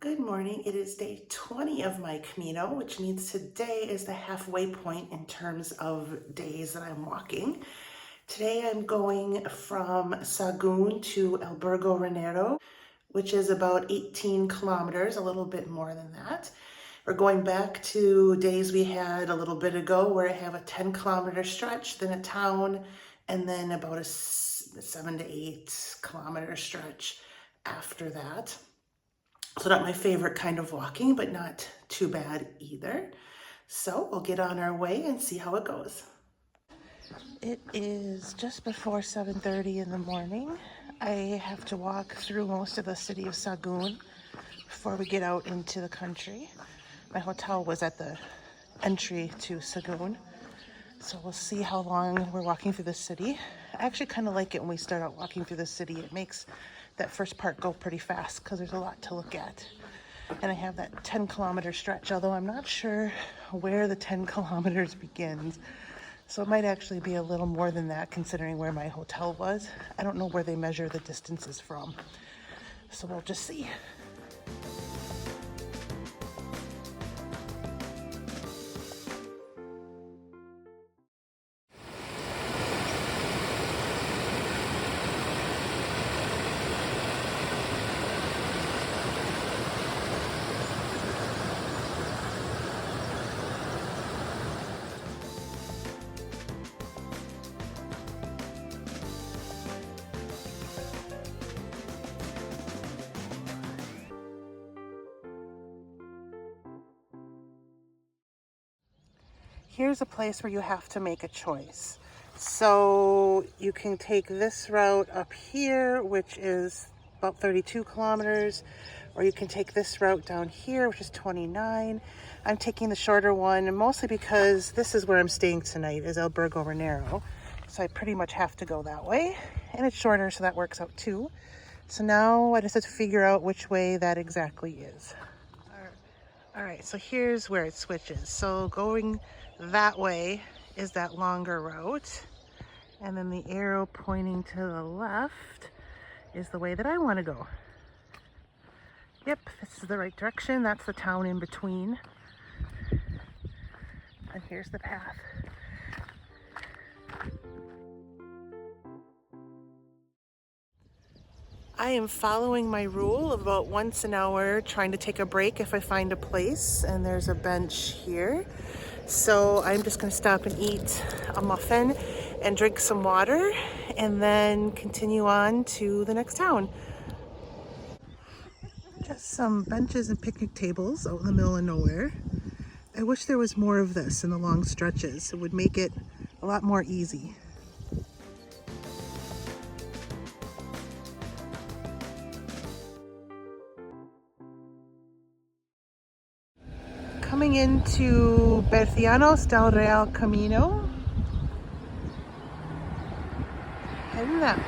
Good morning. It is day 20 of my Camino, which means today is the halfway point in terms of days that I'm walking. Today I'm going from Sahagun to Burgo, Ranero, which is about 18 kilometers, a little bit more than that. We're going back to days we had a little bit ago where I have a 10-kilometer stretch, then a town, and then about a 7 to 8-kilometer stretch after that. So not my favorite kind of walking, but not too bad either. So we'll get on our way and see how it goes. It is just before 7:30 in the morning. I have to walk through most of the city of Sahagun before we get out into the country. My hotel was at the entry to Sahagun, so we'll see how long we're walking through the city. I actually kind of like it when we start out walking through the city. It makes that first part go pretty fast because there's a lot to look at. And I have that 10-kilometer stretch, although I'm not sure where the 10 kilometers begins. So it might actually be a little more than that considering where my hotel was. I don't know where they measure the distances from. So we'll just see. Here's a place where you have to make a choice. So you can take this route up here, which is about 32 kilometers, or you can take this route down here, which is 29. I'm taking the shorter one, mostly because this is where I'm staying tonight, is Burgo, Ranero. So I pretty much have to go that way, and it's shorter, so that works out too. So now I just have to figure out which way that exactly is. All right, so here's where it switches. So going that way is that longer route, and then the arrow pointing to the left is the way that I want to go. Yep, this is the right direction. That's the town in between. And here's the path. I am following my rule of about once an hour trying to take a break if I find a place, and there's a bench here. So I'm just going to stop and eat a muffin and drink some water and then continue on to the next town. Just some benches and picnic tables out in the middle of nowhere. I wish there was more of this in the long stretches. It would make it a lot more easy. Coming into Bercianos del Real Camino. Heading that way.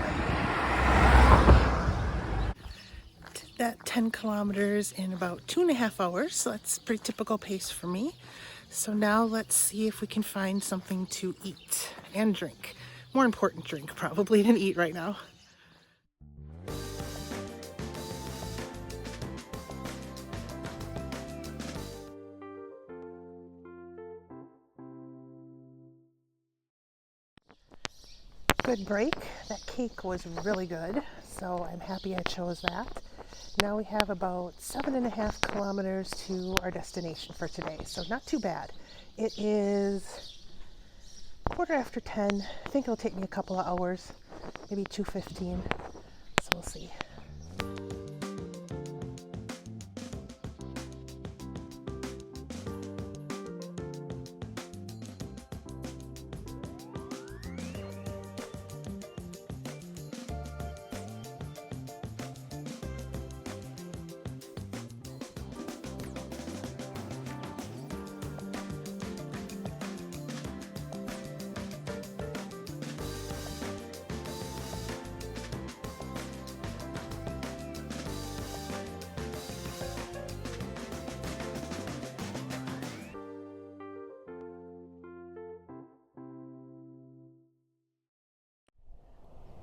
Did that 10 kilometers in about 2.5 hours, so that's pretty typical pace for me. So now let's see if we can find something to eat and drink. More important, drink probably than eat right now. Good break. That cake was really good, so I'm happy I chose that. Now we have about 7.5 kilometers to our destination for today, so not too bad. It is 10:15. I think it'll take me a couple of hours, maybe 2:15, so we'll see.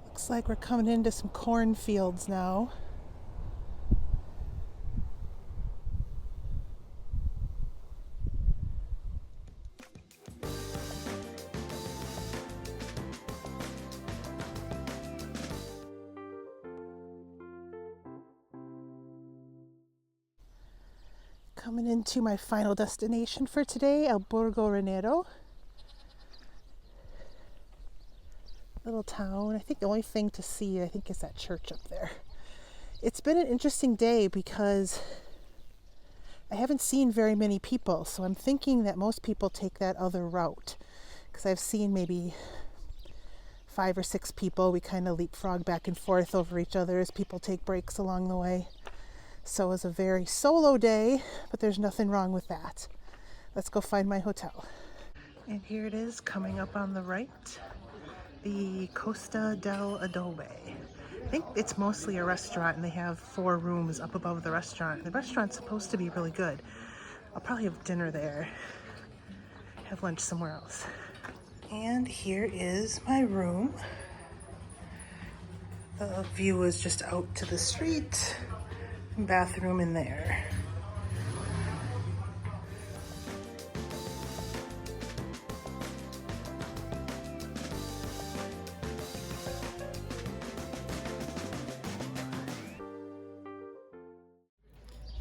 Looks like we're coming into some cornfields now. Coming into my final destination for today, El Burgo, Ranero. Little town. I think the only thing to see, I think, is that church up there. It's been an interesting day because I haven't seen very many people, so I'm thinking that most people take that other route, because I've seen maybe 5 or 6 people. We kind of leapfrog back and forth over each other as people take breaks along the way. So it was a very solo day, but there's nothing wrong with that. Let's go find my hotel. And here it is, coming up on the right, the Costa del Adobe. I think it's mostly a restaurant, and they have 4 rooms up above the restaurant. The restaurant's supposed to be really good. I'll probably have dinner there, have lunch somewhere else. And here is my room. The view is just out to the street. Bathroom in there.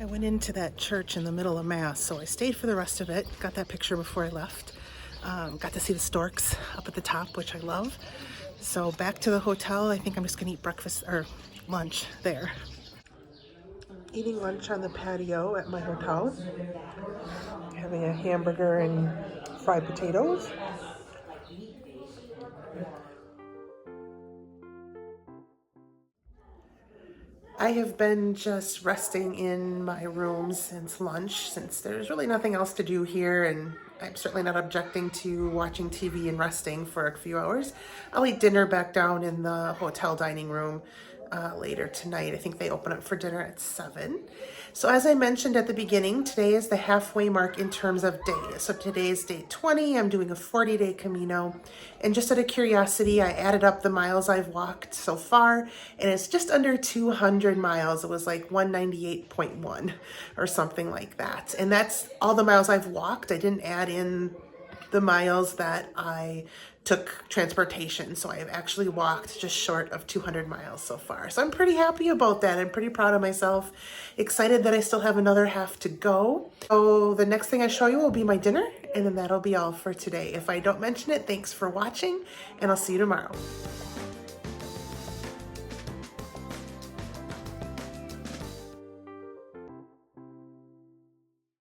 I went into that church in the middle of Mass, so I stayed for the rest of it. Got that picture before I left. Got to see the storks up at the top, which I love. So back to the hotel. I think I'm just gonna eat breakfast or lunch there. Eating lunch on the patio at my hotel. Having a hamburger and fried potatoes. I have been just resting in my room since lunch, since there's really nothing else to do here, and I'm certainly not objecting to watching TV and resting for a few hours. I'll eat dinner back down in the hotel dining room later tonight. I think they open up for dinner at 7. So as I mentioned at the beginning, today is the halfway mark in terms of days. So today is day 20. I'm doing a 40-day Camino. And just out of curiosity, I added up the miles I've walked so far, and it's just under 200 miles. It was like 198.1 or something like that. And that's all the miles I've walked. I didn't add in the miles that I took transportation. So I have actually walked just short of 200 miles so far. So I'm pretty happy about that. I'm pretty proud of myself. Excited that I still have another half to go. So the next thing I show you will be my dinner, and then that'll be all for today. If I don't mention it, thanks for watching, and I'll see you tomorrow.